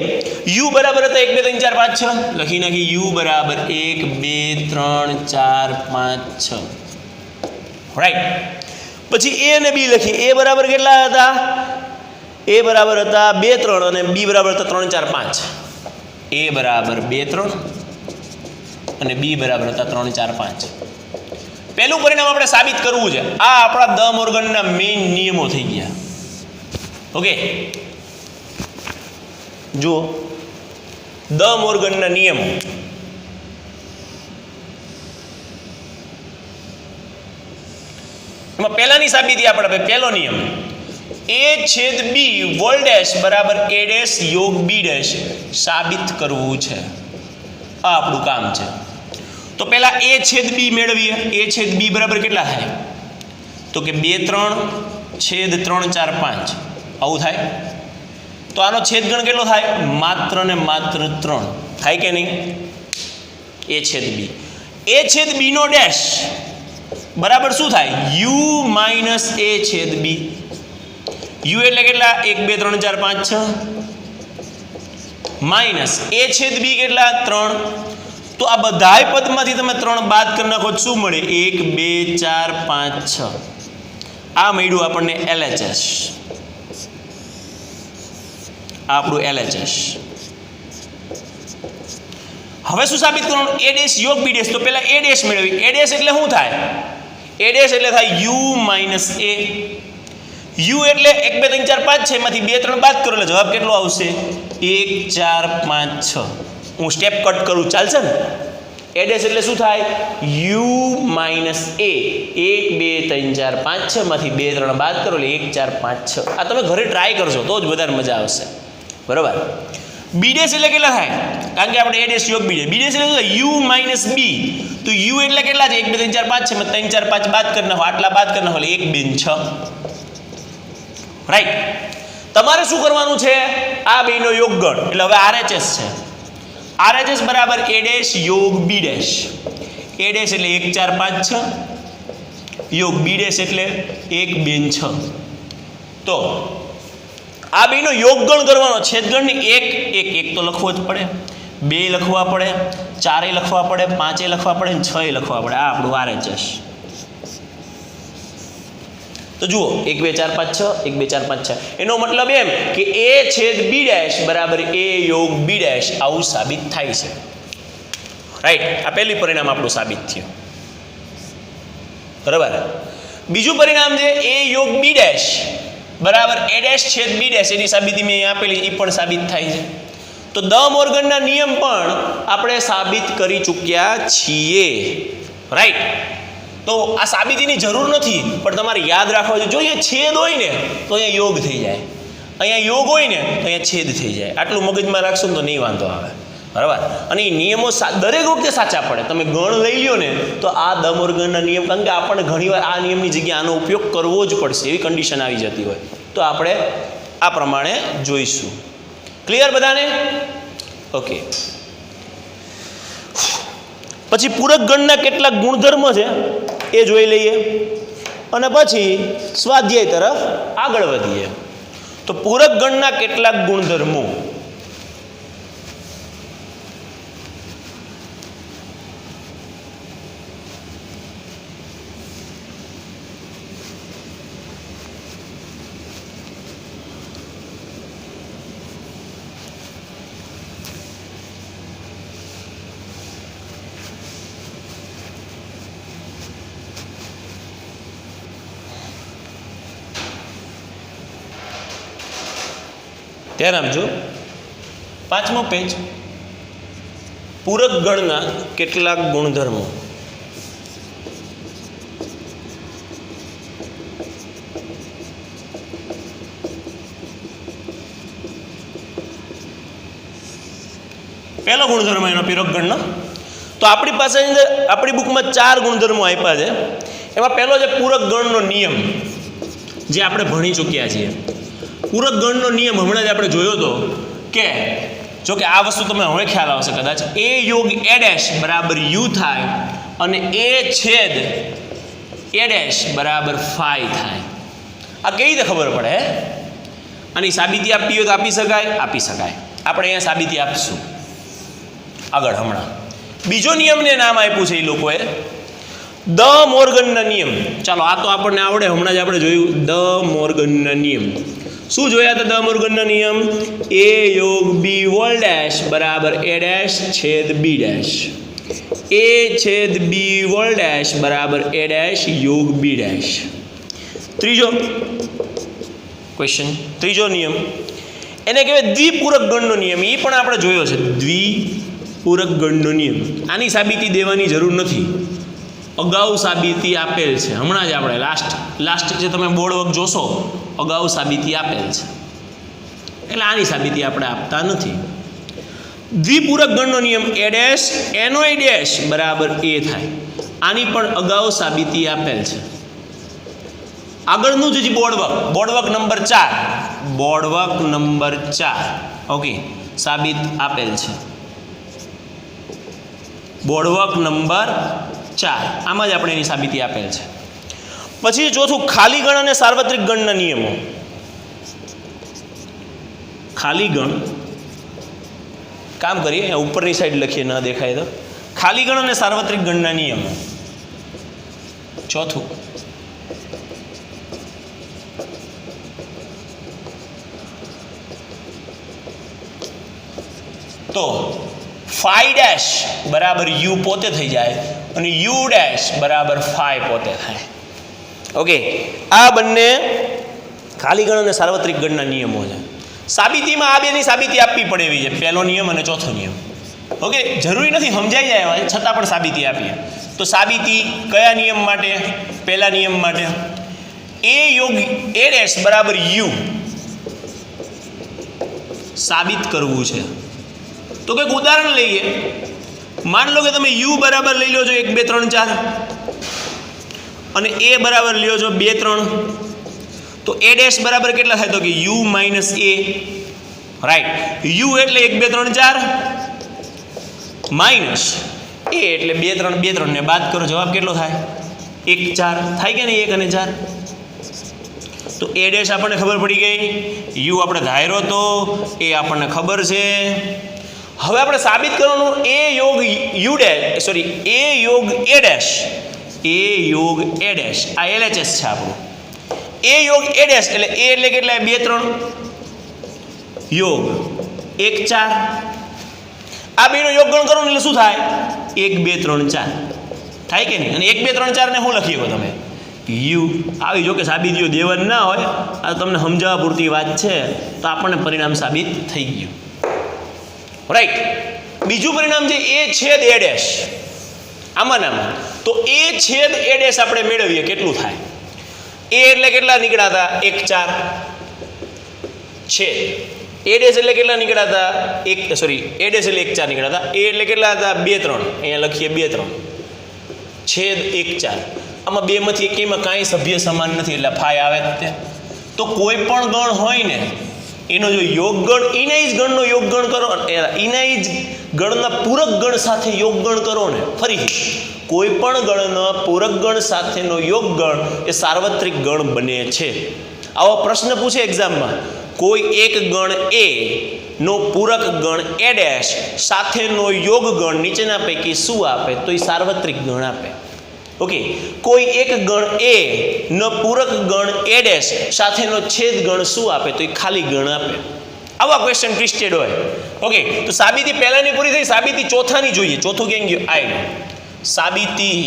યુ બરાબર હતા 1 2 3 4 5 6. લખી નાખી યુ બરાબર 1 2 3 4 5 6, રાઈટ? પછી એ અને બી લખી. એ બરાબર કેટલા હતા? એ બરાબર હતા 2 3 અને બી બરાબર હતા 3 4 5. એ બરાબર 2 3 અને બી બરાબર હતા 3 4 5. પહેલું પરિણામ આપણે સાબિત કરવું છે. આ આપણા દ મોર્ગનના મેઇન નિયમો થઈ ગયા. ઓકે, જુઓ દ મોર્ગનના નિયમો. એમાં પહેલાની સાબિતી આપણે પહેલો નિયમ, એ છેદ બી વોલ ડેશ બરાબર એ ડેશ યોગ બી ડેશ સાબિત કરવું છે. આ આપણું કામ છે. તો પહેલા એ છેદ બી મેળવીએ. એ છેદ બી બરાબર કેટલા થાય? તો કે 2 3 છેદ 3 4 5 આવું થાય. તો આનો છેદગણ કેટલો થાય? માત્ર ને માત્ર 3 થાય કે નહીં? એ છેદ બી. એ છેદ બી નો ડેશ બરાબર શું થાય યુ માઇનસ એ છેદ બી. યુ એટલે કેટલા 1 2 3 4 5 6 માઇનસ એ છેદ બી કેટલા 3. તો આ બધાય પદમાંથી તમે 3 બાદ કરી નાખો શું મળે 1 2 4 5 6. આ મળ્યું આપણને LHS. આપણું LHS. હવે શું સાબિત કરવાનું a ડેશ યોગ b ડેશ. તો પહેલા a ડેશ મેળવી. a ડેશ એટલે શું થાય a ડેશ એટલે થાય u માઇનસ a. u એટલે 1 2 3 4 5 6 એમાંથી 2 3 બાદ કરો એટલે જવાબ કેટલો આવશે 1 4 5 6. હું સ્ટેપ કટ કરું ચાલશે ને. a ડેશ એટલે શું થાય u માઇનસ a. 1 2 3 4 5 6 માંથી 2 3 બાદ કરો એટલે 1 4 5 6. આ તમે ઘરે ટ્રાય કરશો તો જ વધારે મજા આવશે. બરાબર. બી ડેશ એટલે કેટલા થાય કારણ કે આપણે a ડેશ યોગ બી ડેશ. બી ડેશ એટલે શું u માઇનસ બી. તો u એટલે કેટલા છે 1 2 3 4 5 6 માં 3 4 5 બાદ કરી નાખો. આટલા બાદ કરી નાખો એટલે 1 2 6. રાઈટ. તમારે શું કરવાનું છે આ બેનો યોગગણ એટલે હવે RHS છે. RHS બરાબર a ડેશ યોગ બી ડેશ. a ડેશ એટલે 1 4 5 6 યોગ બી ડેશ એટલે 1 2 6. તો આ બેનો યોગગણ કરવાનો છેદગણની 1 1 1 તો લખવો જ પડે 2 લખવા પડે 4 લખવા પડે 5 લખવા પડે 6 લખવા પડે. આ આપણું RHS. તો જુઓ 1 2 4 5 6 1 2 4 5 6 એનો મતલબ એમ કે a છેદ b ડેશ બરાબર a યોગ b ડેશ આવું સાબિત થાય છે. રાઈટ. આ પહેલી પરિણામ આપણું સાબિત થયું. બરાબર. બીજું પરિણામ છે a યોગ b ડેશ બરાબર a ડેશ છેદ b ડેશ. એની સાબિતી મેં અહીં આપેલી એ પણ સાબિત થાય છે. તો દ મોર્ગનના નિયમ પણ આપણે સાબિત કરી ચૂક્યા છીએ. રાઈટ. તો આ સાબિતીની જરૂર નથી પણ તમારે યાદ રાખવા જોઈએ. જો અહીંયા છેદ હોય ને તો અહીંયા યોગ થઈ જાય. અહીંયા યોગ હોય ને તો અહીંયા છેદ થઈ જાય. આટલું મગજમાં રાખશો ને તો નહીં વાંધો આવે. બરાબર. અને એ નિયમો દરેક વખતે સાચા પડે. તમે ગણ લઈ લ્યો ને તો આ દ મોર્ગનના નિયમ કારણ કે આપણને ઘણીવાર આ નિયમની જગ્યાએ આનો ઉપયોગ કરવો જ પડશે એવી કન્ડિશન આવી જતી હોય તો આપણે આ પ્રમાણે જોઈશું. ક્લિયર બધાને? ઓકે. પછી પૂરક ગણના કેટલાક ગુણધર્મ છે એ જોઈ લઈએ અને પછી સ્વાધ્યાય તરફ આગળ વધીએ. તો પૂરક ગણના કેટલાક ગુણધર્મો. ધ્યાન આપજો. 5મો પેજ. પૂરક ગણના કેટલાક ગુણધર્મો. પહેલો ગુણધર્મ એનો પૂરક ગણનો. તો આપણી પાસે આપણી બુકમાં 4 ગુણધર્મો આપ્યા છે. એમાં પહેલો છે પૂરક ગણનો નિયમ જે આપણે ભણી ચૂક્યા છીએ. પૂરક ગણનો નિયમ હમણાં જ આપણે જોયો હતો કે જો કે આ વસ્તુ તમને હવે ખ્યાલ આવશે કદાચ a યોગ a ડેશ બરાબર u થાય અને a છેદ a ડેશ બરાબર phi થાય. આ કેવી રીતે ખબર પડે? આની સાબિતી આપવી હોય તો આપી શકાય. આપણે અહીંયા સાબિતી આપીશું આગળ હમણાં. બીજો નિયમને નામ આપ્યું છે એ લોકોએ દ મોર્ગનના નિયમ. ચાલો આ તો આપણને આવડે. હમણાં જ આપણે જોયું દ મોર્ગનના નિયમ. શું જોયા હતા દ મોર્ગનના નિયમ? a યોગ b હોલ ડેશ બરાબર a ડેશ છેદ b ડેશ. a છેદ b હોલ ડેશ બરાબર a ડેશ યોગ b ડેશ. ત્રીજો ક્વેશ્ચન. ત્રીજો નિયમ એને કહેવાય દ્વિપૂરક ગણનો નિયમ. એ પણ આપણે જોયો છે દ્વિપૂરક ગણનો નિયમ. આની સાબિતી દેવાની જરૂર નથી. અગાઉ સાબિતી આપેલ છે. હમણાં જ આપણે લાસ્ટ જે તમે બોર્ડ વર્ક જોશો અગાઉ સાબિતી આપેલ છે એટલે આની સાબિતી આપણે આપતા નથી. દ્વિપૂરક ગણનો નિયમ a ડેશ એનો a ડેશ બરાબર a થાય. આની પણ અગાઉ સાબિતી આપેલ છે. આગળનું જે બોર્ડવર્ક નંબર 4 ઓકે સાબિત આપેલ છે. બોર્ડવર્ક નંબર 4 આમાં જ આપણે એની સાબિતી આપેલ છે. પછી ચોથું ખાલી ગણ અને સાર્વત્રિક ગણના નિયમો. ખાલી ગણ કામ કરીએ ઉપરની સાઈડ લખીએ ન દેખાય તો. ખાલી ગણ અને સાર્વત્રિક ગણના નિયમો. ચોથું તો ફાઈ ડેશ બરાબર યુ પોતે થઈ જાય અને યુ ડેશ બરાબર ફાઈ પોતે થાય. ઓકે, આ બંને ખાલી ગણ અને સાર્વત્રિક ગણના નિયમો છે. સાબિતીમાં આ બેની સાબિતી આપવી પડે એવી છે, પહેલો નિયમ અને ચોથો નિયમ. ઓકે, જરૂરી નથી સમજાઈ જાય છતાં પણ સાબિતી આપીએ. તો સાબિતી કયા નિયમ માટે? પહેલા નિયમ માટે એ યોગ એ ડેશ બરાબર યુ સાબિત કરવું છે. તો કંઈક ઉદાહરણ લઈએ. માન લો કે તમે યુ બરાબર લઈ લો છો 1 2 3 4 અને એ બરાબર લ્યો છો 2 3. તો એ ડેશ બરાબર કેટલા થાય? તો કે you minus A. Right, you એટલે 1 2 3 4 માઇનસ એ એટલે 2 3 2 3 ને બાદ કરો, જવાબ કેટલો થાય? 1 4 થાય કે નહીં? 1 અને 4. તો એ ડેશ આપણને ખબર પડી ગઈ, યુ આપણે ધાર્યો તો એ આપણને ખબર છે. હવે આપણે સાબિત કરવાનું એ યોગ યુ ડેશ સોરી એ યોગ એ ડેશ. એ યોગ એ ડેશ આ LHS છે આપણું. એ યોગ એ ડેશ એટલે એ એટલે કેટલા? 2 3 યોગ 1 4. આ બેનો યોગ ગણ કરો ને એટલે શું થાય? 1 2 3 4 થાય કે નહીં? અને 1 2 3 4 ને શું લખીએ તમે? યુ. આવી જો કે સાબિતીઓ દેવાની ના હોય, આ તમને સમજાવવા પૂરતી વાત છે. તો આપણને પરિણામ સાબિત થઈ ગયું. રાઈટ, બીજું પરિણામ છે એ છેદ એ ડેશ. આમાં નામાં તો એ છેદ એ ડેશ આપણે મેળવીએ કેટલું થાય? એ એટલે કેટલા નીકળ્યા હતા? 1 4 છેદ એ ડેશ એટલે કેટલા નીકળ્યા હતા? 1 સોરી એ ડેશ એટલે 1 4 નીકળ્યા હતા. એ એટલે કેટલા હતા? 2 3. અહીંયા લખીએ 2 3 છેદ 1 4. આમાં બેમાંથી એકેયમાં કાંઈ સભ્ય સમાન નથી એટલે ફાઈ આવે તે. તો કોઈ પણ ગણ હોય ને એનો જો યોગ ગણ એના જ ગણનો યોગ ગણ કરો, એના જ ગણના પૂરક ગણ સાથે યોગ ગણ કરો ને, ફરીથી કોઈ પણ ગણના પૂરક ગણ સાથેનો યોગ ગણ એ સાર્વત્રિક ગણ બને છે. આવો પ્રશ્ન પૂછે એક્ઝામમાં, કોઈ એક ગણ એ નો પૂરક ગણ એ ડેશ સાથેનો યોગ ગણ નીચેના પૈકી શું આપે? તો એ સાર્વત્રિક ગણ આપે. ઓકે, કોઈ એક ગણ એ નો પૂરક ગણ એ ડેશ સાથેનો છેદ ગણ શું આપે? તો એ ખાલી ગણ આપે. આવા ક્વેશ્ચન ટ્વિસ્ટેડ હોય. ઓકે, તો સાબિતી પહેલાની પૂરી થઈ, સાબિતી ચોથાની જોઈએ. ચોથું કેમ ગયું? આઈ સાબિતી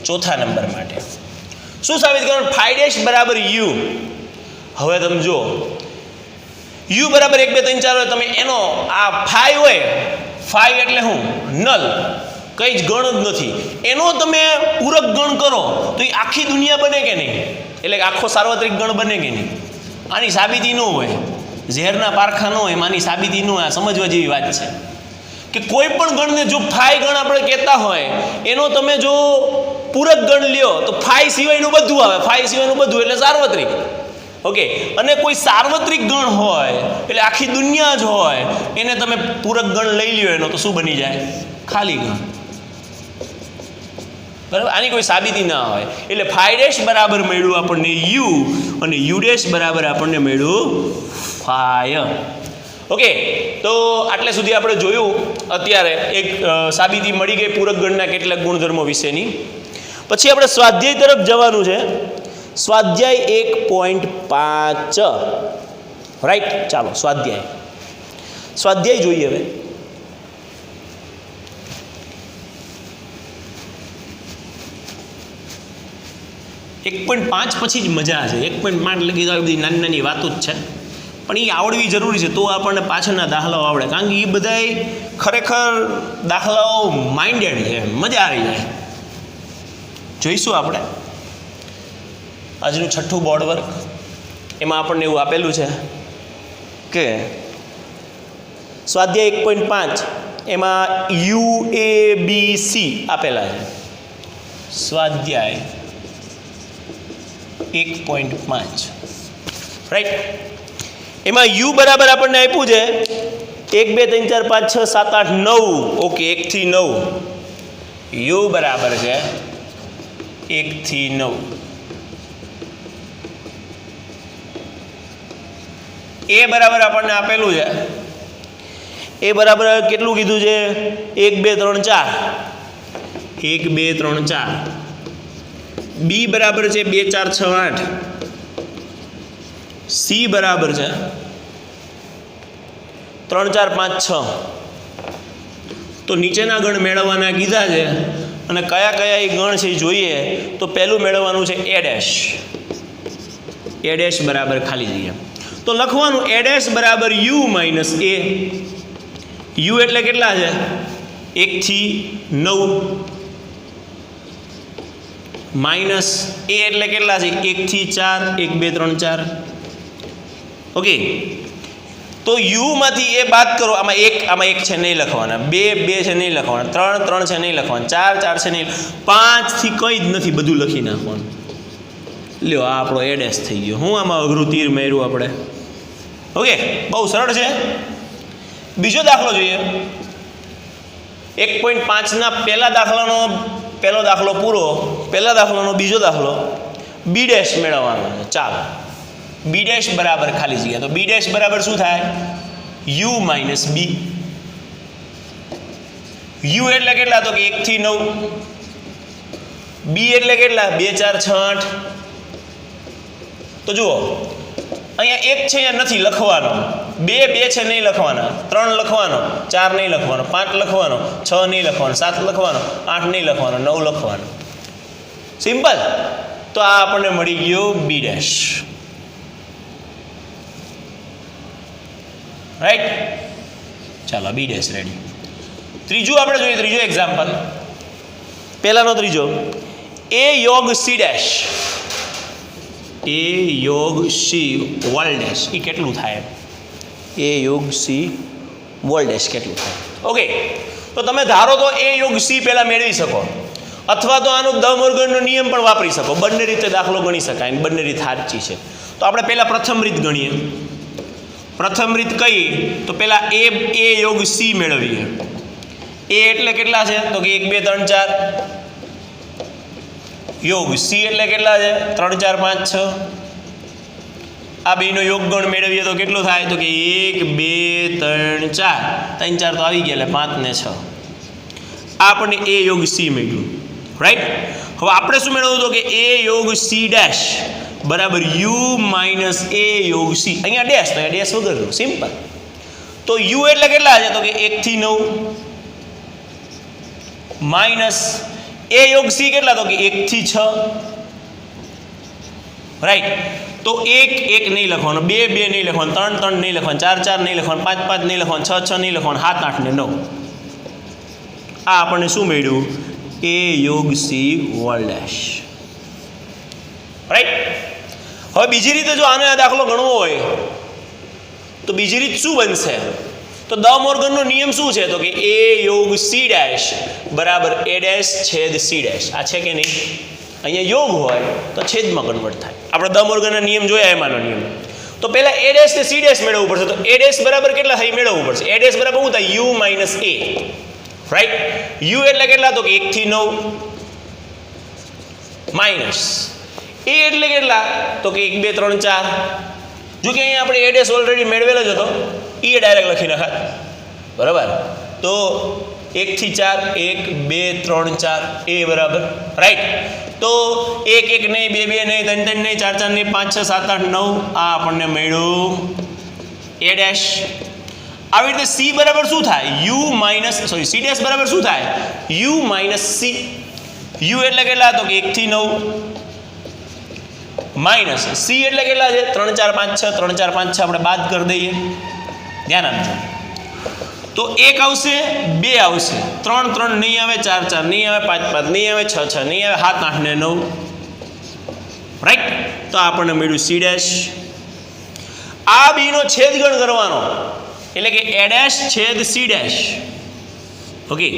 ચોથા નંબર માટે શું સાબિત કરવાનું? ફાઈ ડેશ બરાબર યુ. હવે તમે જો યુ બરાબર 1 2 3 4 હોય, તમે એનો આ ફાઈ હોય, ફાઈ એટલે શું? નલ, કંઈ જ ગણ જ નથી. એનો તમે પૂરક ગણ કરો તો એ આખી દુનિયા બને કે નહીં? એટલે આખો સાર્વત્રિક ગણ બને કે નહીં? આની સાબિતી ન હોય, ઝેરના પારખા ન હોય, આની સાબિતી ન હોય. આ સમજવા જેવી વાત છે કે કોઈ પણ ગણને જો ફાઈ ગણ આપણે કહેતા હોય એનો તમે જો પૂરક ગણ લ્યો તો ફાઈ સિવાયનું બધું આવે. ફાઈ સિવાયનું બધું એટલે સાર્વત્રિક. ઓકે, અને કોઈ સાર્વત્રિક ગણ હોય એટલે આખી દુનિયા જ હોય, એને તમે પૂરક ગણ લઈ લ્યો એનો, તો શું બની જાય? ખાલી ગણ. બરાબર, આની કોઈ સાબિતી ના હોય. એટલે ફાઈ ડેશ બરાબર મળ્યું આપણને યુ અને યુ ડેશ બરાબર આપણને મળ્યું ફાય. ઓકે, તો આટલે સુધી આપણે જોયું અત્યારે એક સાબિતી મળી ગઈ પૂરક ગણના કેટલાક ગુણધર્મો વિશેની. પછી આપણે સ્વાધ્યાય તરફ જવાનું છે. સ્વાધ્યાય 1.5. રાઈટ, ચાલો સ્વાધ્યાય જોઈએ. હવે 1.5 પછી જ મજા છે. 1.5 લગી તો બધી નાની નાની વાતો જ છે, પણ એ આવડવી જરૂરી છે તો આપણને પાછળના દાખલાઓ આવડે. કારણ કે એ બધાય ખરેખર દાખલાઓ માઇન્ડેડ છે, મજા આવી જાય. જોઈશું આપણે આજનું 6થું બોર્ડ વર્ક. એમાં આપણને એવું આપેલું છે કે સ્વાધ્યાય 1.5 એમાં UABC આપેલા છે. સ્વાધ્યાય 1.5 રાઈટ. એમાં યુ બરાબર આપણને આપ્યું છે 1 2 3 4 5 6 7 8 9. ઓકે, 1 થી 9. યુ બરાબર છે 1 થી 9. એ બરાબર આપણને આપેલું છે. એ બરાબર કેટલું કીધું છે? 1 2 3 4. 1 2 3 4. બી બરાબર છે 2 4 6 8. સી બરાબર છે 3 4 5 6. તો નીચેના ગણ મેળવવાના કીધા છે અને કયા કયા એ ગણ છે જોઈએ. તો પહેલું મેળવવાનું છે એ ડેશ. એ ડેશ બરાબર ખાલી જગ્યા. તો લખવાનું એ ડેશ બરાબર યુ માઇનસ એ. યુ એટલે કેટલા છે? 1 થી 9 માઇનસ એ એટલે કેટલા છે? 1 થી 4. 1 2 3 4. ઓકે. તો યુ માંથી એ બાદ કરો. આમાં એક છે નહીં લખવાના, 2 2 છે નહીં લખવાના, 3 3 છે નહીં લખવાના, 4 4 છે નહીં, 5 થી કંઈ જ નથી, બધું લખી નાખવાનું. લ્યો આ આપણો એ ડેશ થઈ ગયો. હું આમાં અઘરું તીર માર્યું આપણે. ઓકે, બહુ સરળ છે. બીજો દાખલો જોઈએ. 1.5ના પહેલા દાખલાનો પહેલો દાખલો પૂરો. પહેલા દાખલાનો બીજો દાખલો બી ડેશ મેળવવાનો છે. ચાલો, બી ડેશ બરાબર ખાલી જગ્યા. તો બી ડેશ બરાબર શું થાય? U minus B. યુ એટલે કેટલા? તો કે 1 થી 9. બી એટલે કેટલા? 2 4 6 8. તો જુઓ અહીંયા 1 છે અહીંયા નથી લખવાનો, 2 2 છે નહીં લખવાના, 3 લખવાનો, 4 નહીં લખવાનો, 5 લખવાનો, 6 નહીં લખવાનો, 7 લખવાનો, 8 નહીં લખવાનો, 9 લખવાનો. સિમ્પલ. તો આ આપણને મળી ગયો બી ડેશ. રાઈટ? ચાલો, બી ડેશ રેડી. ત્રીજું આપણે જોઈએ. ત્રીજો એક્ઝામ્પલ. પહેલાનો ત્રીજો એ યોગ સી ડેશ. એ યોગ સી વોલ ડેશ. એ કેટલું થાય? એ યોગ સી વોલ ડેશ કેટલું થાય? ઓકે. તો તમે ધારો તો એ યોગ સી પહેલાં મેળવી શકો, અથવા તો આનો દ મોર્ગનનો નિયમ પણ વાપરી શકો. બંને રીતે દાખલો ગણી શકાય, બંને રીત સાચી છે. તો આપણે પહેલાં પ્રથમ રીત ગણીએ. પ્રથમ રીત કઈ? તો પહેલાં એ યોગ સી મેળવીએ. એ એટલે કેટલા છે? તો કે 1 2 3 4. યોગ સી એટલે કેટલા છે? 3 4 5 6. આ બેનો યોગગણ મેળવીએ તો કેટલું થાય? તો કે 1 2 3 4. 3 4 તો આવી ગયા, એટલે 5 ને 6. આ આપણને એ યોગ સી મળ્યું. રાઈટ? હવે આપણે શું મેળવવું? તો કે એ યોગ સી ડેશ બરાબર યુ માઇનસ એ યોગ સી. અહીંયા ડેશ, તો ડેશ વગરનું સિમ્પલ. તો યુ એટલે કેટલા છે? તો કે 1 થી 9 માઇનસ એ યોગ સી કેટલા? તો કે 1 થી 6. રાઈટ? તો 1 1 નહીં લખવાનું, 2 2 નહીં લખવાનું, 3 3 નહીં લખવાનું, 4 4 નહીં લખવાનું, 5 5 નહીં લખવાનું, 6 6 નહીં લખવાનું, 7 8 ને 9. આ આપણને શું મળ્યું? એ યોગ સી વોલ ડેશ. રાઈટ? હવે બીજી રીતે જો આનો આ દાખલો ગણવો હોય તો બીજી રીત શું બનશે? તો દ મોર્ગનનો નિયમ શું છે? તો કે એ યોગ સી ડેશ બરાબર એ ડેશ છેદ સી ડેશ. આ છે કે નહીં? અહીંયા યોગ હોય તો છેદમાં કન્વર્ટ થાય. આપણે દ મોર્ગનના નિયમ જોયા, એમાંનો નિયમ. તો પહેલાં એ ડેશ ને સી ડેશ મેળવવું પડશે. તો એ ડેશ બરાબર કેટલા થાય મેળવવું પડશે. એ ડેશ બરાબર શું થાય? U minus A. Right? You એટલે કેટલા? તો કે 1 થી 9 માઇનસ એ એટલે કેટલા? તો કે 1 2 3 4. જો કે અહીંયા આપણે એ ડેશ ઓલરેડી મેળવેલો જ હતો, એ ડાયરેક્ટ લખી નાખાત. બરાબર? તો 1 થી 4 1 2 3 4 એ બરાબર. રાઈટ? તો 1 1 નહીં, 2 2 નહીં, 3 3 નહીં, 4 4 નહીં, 5 6 7 8 9. આ આપણને મળ્યું એ ડેશ. આવી રીતે સી બરાબર શું થાય? યુ માઇનસ સી ડેશ બરાબર શું થાય? U minus C. યુ એટલે કેટલા? તો કે 1 થી 9 માઇનસ સી એટલે કેટલા છે? 3 4 5 6. 3 4 5 6 આપણે બાદ કરી દઈએ. ધ્યાન આપજો. તો 1 આવશે, 2 આવશે, 3 3 નહીં આવે, 4 4 નહીં આવે, 5 5 નહીં આવે, 6 6 નહીં આવે, 7 8 ને 9. રાઈટ? તો આપણને મળ્યું સી ડેશ. આ બીનો છેદગણ કરવાનો, એટલે કે એ ડેશ છેદ સી ડેશ. ઓકે.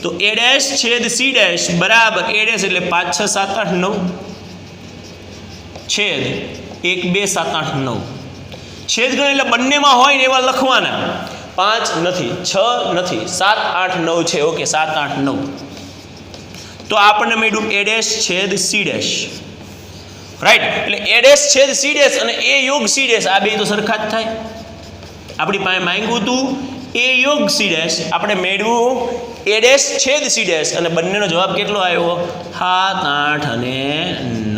તો એ ડેશ છેદ સી ડેશ બરાબર એ ડેશ એટલે 5 6 7 8 9 છેદ 1 2 7 8 9. છેદગણ એટલે બંનેમાં હોય ને એવા લખવાના. 5 નથી, 6 નથી, 7 8 9 છે. ઓકે, 7 8 9. તો આપણને મળ્યું a ડેશ છેદ c ડેશ, રાઈટ. એટલે a ડેશ છેદ c ડેશ અને a યોગ c ડેશ આ બે તો સરખા જ થાય. આપણી પાસે માંગ્યું હતું a યોગ c ડેશ, આપણે મેળવ્યું a ડેશ છેદ c ડેશ અને બંનેનો જવાબ કેટલો આવ્યો? 7, 8 અને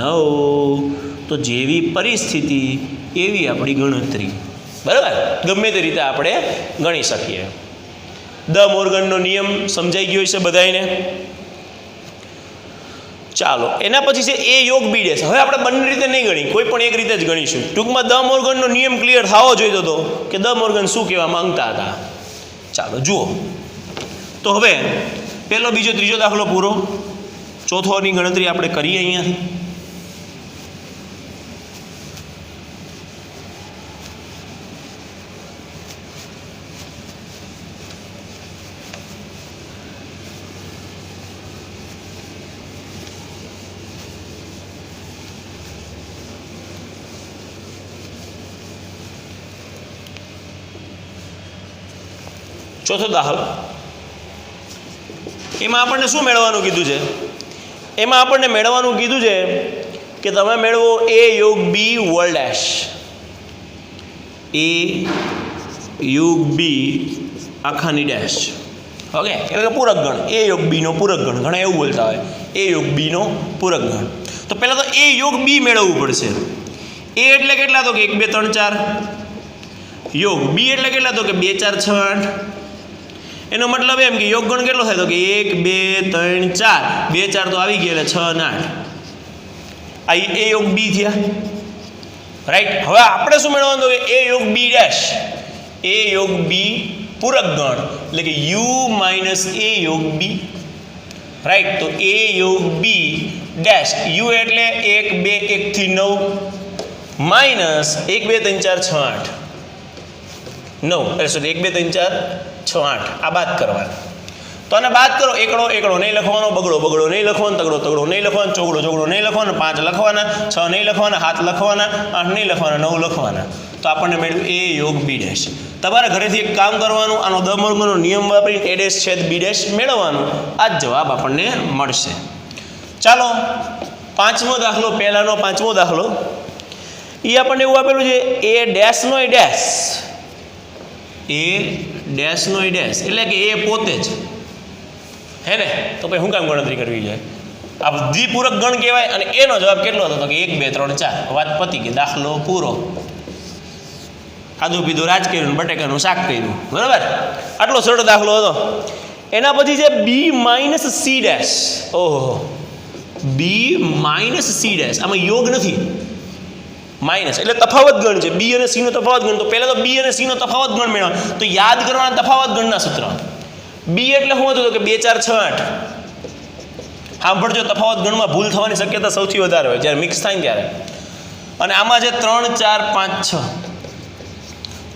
9. તો જેવી પરિસ્થિતિ એવી આપણી ગણતરી. બરાબર, ગમે તે રીતે આપણે ગણી શકીએ. દ મોર્ગનનો નિયમ સમજાઈ ગયો છે બધાને? ચાલો, એના પછી છે a યોગ b ડેશ. હવે આપણે બંને રીતે નહીં ગણી, કોઈ પણ એક રીતે જ ગણીશું. ટૂંકમાં દ મોર્ગનનો નિયમ ક્લિયર થવો જોઈતો હતો કે દ મોર્ગન શું કહેવા માંગતા હતા. ચાલો જુઓ. તો હવે પહેલો, બીજો, ત્રીજો દાખલો પૂરો. ચોથોની ગણતરી આપણે કરીએ અહીંયાથી. ચોથો દાખલો, એમાં આપણને શું મેળવવાનું કીધું છે? એમાં આપણને મેળવવાનું કીધું છે કે તમે મેળવો a યોગ b હોલ ડેશ. a યોગ b આખાની ડેશ. ઓકે, એટલે કે પૂરક ગણ. a યોગ b નો પૂરક ગણ. ઘણા એવું બોલતા હોય a યોગ b નો પૂરક ગણ. તો પહેલાં તો a યોગ b મેળવવું પડશે. a એટલે કેટલા? તો કે 1 2 3 4. યોગ b એટલે કેટલા? તો કે 2 4 6 8. એનો મતલબ એમ કે યોગ ગણ કેટલો થાય? તો કે 1 2 3 4. 2 4 તો આવી ગયા એટલે 6 અને 8. આ a યોગ b થયા, રાઈટ. હવે આપણે શું મેળવવાનું? કે a યોગ b ડેશ. a યોગ b પૂરક ગણ એટલે કે u માઇનસ a યોગ b, રાઈટ. તો a યોગ b ડેશ, u એટલે 1 2 1 થી 9 માઇનસ 1 2 3 4 6 8 9, એટલે સોરી 1 2 3 4 6 8. આ બાદ કરવાના. તો આને બાદ કરો. એકડો એકડો નહીં લખવાનો, બગડો બગડો નહીં લખવાનો, તગડો તગડો નહીં લખવાનો, ચોગડો ચોગડો નહીં લખવાનો, 5 લખવાના, 6 નહીં લખવાના, 7 લખવાના, 8 નહીં લખવાના, 9 લખવાના. તો આપણને મળ્યું a યોગ b ડેશ. તમારે ઘરેથી એક કામ કરવાનું, આનો દ મોર્ગનનો નિયમ વાપરીને a ડેશ છેદ b ડેશ મેળવવાનું. આ જ જવાબ આપણને મળશે. ચાલો, પાંચમો દાખલો. પહેલાનો પાંચમો દાખલો એ આપણને એવું આપેલું છે a ડેશનો એ ડેશ. a ડેશનો એ ડેશ એટલે કે એ પોતે જ, હે ને? તો પછી શું કામ ગણતરી કરવી જોઈએ? આ દ્વિપૂરક ગણ કહેવાય. અને એનો જવાબ કેટલો હતો? તો કે 1 2 3 4. વાત પતી કે દાખલો પૂરો. ખાધું પીધું રાજ કર્યું, બટેકાનું શાક કર્યું. બરાબર, આટલો સરળ દાખલો હતો. એના પછી છે b માઇનસ c ડેશ. ઓહો, b માઇનસ c ડેશ. આમાં યોગ નથી, માઇનસ એટલે તફાવત ગણ છે. b અને c નો તફાવત ગણ. તો પહેલા તો b અને c નો તફાવત ગણ મેળવવાનો. તો યાદ કરવાના તફાવત ગણના સૂત્ર. b એટલે શું હતું? તો કે 2 4 6 8. સાંભળજો, તફાવત ગણમાં ભૂલ થવાની શક્યતા સૌથી વધારે હોય જ્યારે મિક્સ થાય ને ત્યારે. અને આમાં છે 3 4 5 6.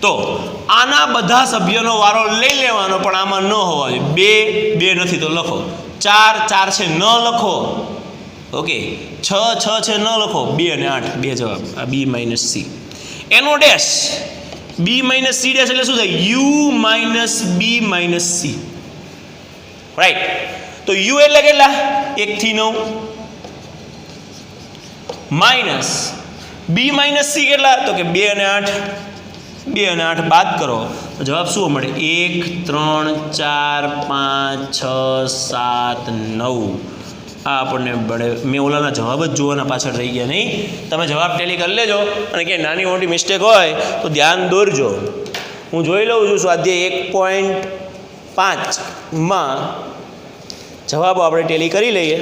તો આના બધા સભ્યોનો વારો લઈ લેવાનો, પણ આમાં ન હોવા જોઈએ. 2 2 નથી તો લખો. 4 4 છે ન લખો. ઓકે, 6 6 છે ન લખો. 2 અને 8 બે જવાબ. આ b માઇનસ c. એનો dash b minus c dash એટલે શું થાય? u minus b minus c, right. તો u એટલે કેટલા? 1 થી 9 માઇનસ b માઇનસ c કેટલા? તો કે 2 અને 8. 2 અને 8 બાદ કરો તો જવાબ શું મળે? 1 3 4 5 6 7 9. આ આપણને બળે. મેં ઓલાના જવાબ જ જોવાના પાછળ રહી ગયા નહીં. તમે જવાબ ટેલી કરી લેજો અને કે નાની મોટી મિસ્ટેક હોય તો ધ્યાન દોરજો. હું જોઈ લઉં છું સ્વાધ્યાય 1.5માં જવાબો આપણે ટેલી કરી લઈએ.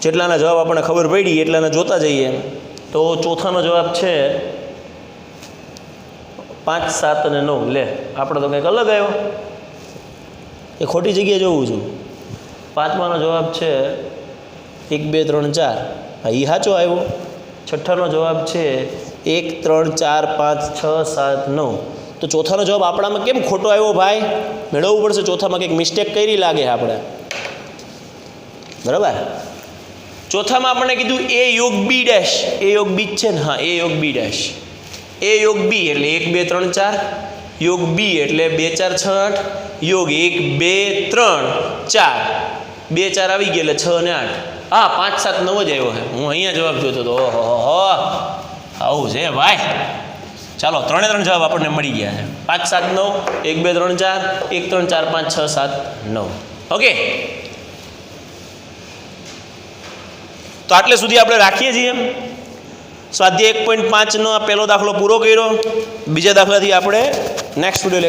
જેટલાના જવાબ આપણને ખબર પડી એટલાના જોતા જઈએ. તો ચોથાનો જવાબ છે 5 7 અને 9. લે, આપણે તો કંઈક અલગ આવ્યો. એ ખોટી જગ્યાએ જોઉં છું. પાંચમાનો જવાબ છે 1 2 3 4. હા, એ સાચો આવ્યો. છઠ્ઠાનો જવાબ છે 1 3 4 5 6 7 9. તો ચોથાનો જવાબ આપણામાં કેમ ખોટો આવ્યો ભાઈ? મેળવવું પડશે. ચોથામાં કંઈક મિસ્ટેક કરી લાગે આપણે. બરાબર. ચોથામાં આપણને કીધું a યોગ b ડેશ. a યોગ b છે ને? હા, a યોગ b ડેશ. a યોગ b એટલે 1 2 3 4. યોગ b એટલે 2 4 6 8. યોગ 1 2 3 4. 2 4 આવી ગયા એટલે 6 અને 8. હા 5 7 9 જ આવ્યો છે. હું અહીંયા જવાબ જોતો હતો. ઓહો આવું છે ભાઈ. ચાલો 3 3 જવાબ આપણને મળી ગયા છે. 5 7 9 1 2 3 4 1 3 4 5 6 7 9. ઓકે, તો આટલે સુધી આપણે રાખીએ છીએ. સ્વાધ્યાય 1.5 નો આ પહેલો દાખલો પૂરો કર્યો. બીજા દાખલાથી આપણે નેક્સ્ટ વિડિયો